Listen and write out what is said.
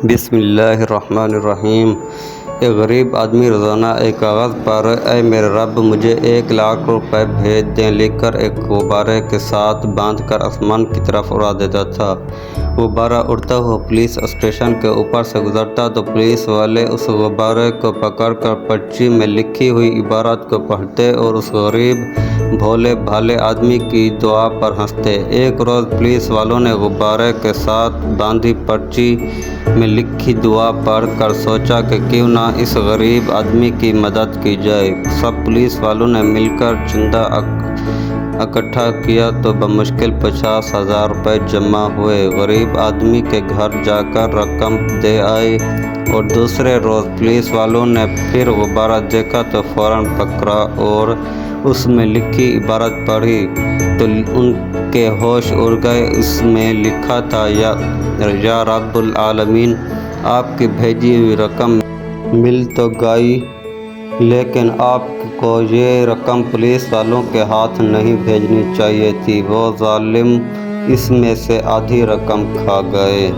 بسم اللہ الرحمن الرحیم۔ ایک غریب آدمی روزانہ ایک کاغذ پر اے میرے رب مجھے 1,00,000 روپے بھیج دیں لکھ کر ایک غبارے کے ساتھ باندھ کر آسمان کی طرف اڑا دیتا تھا۔ غبارہ اڑتا ہوا پولیس اسٹیشن کے اوپر سے گزرتا تو پولیس والے اس غبارے کو پکڑ کر پرچی میں لکھی ہوئی عبارت کو پڑھتے اور اس غریب بھولے بھالے آدمی کی دعا پر ہنستے۔ ایک روز پولیس والوں نے غبارے کے ساتھ باندھی پرچی میں لکھی دعا پڑھ کر سوچا کہ کیوں نہ اس غریب آدمی کی مدد کی جائے۔ سب پولیس والوں نے مل کر چندہ اکٹھا کیا تو بمشکل 50,000 روپے جمع ہوئے۔ غریب آدمی کے گھر جا کر رقم دے آئے اور دوسرے روز پولیس والوں نے پھر غبارہ دیکھا تو فوراً پکڑا اور اس میں لکھی عبارت پڑھی تو ان کے ہوش اڑ گئے۔ اس میں لکھا تھا یا رب العالمین، آپ کی بھیجی ہوئی رقم مل تو گئی لیکن آپ کو یہ رقم پولیس والوں کے ہاتھ نہیں بھیجنی چاہیے تھی، وہ ظالم اس میں سے آدھی رقم کھا گئے۔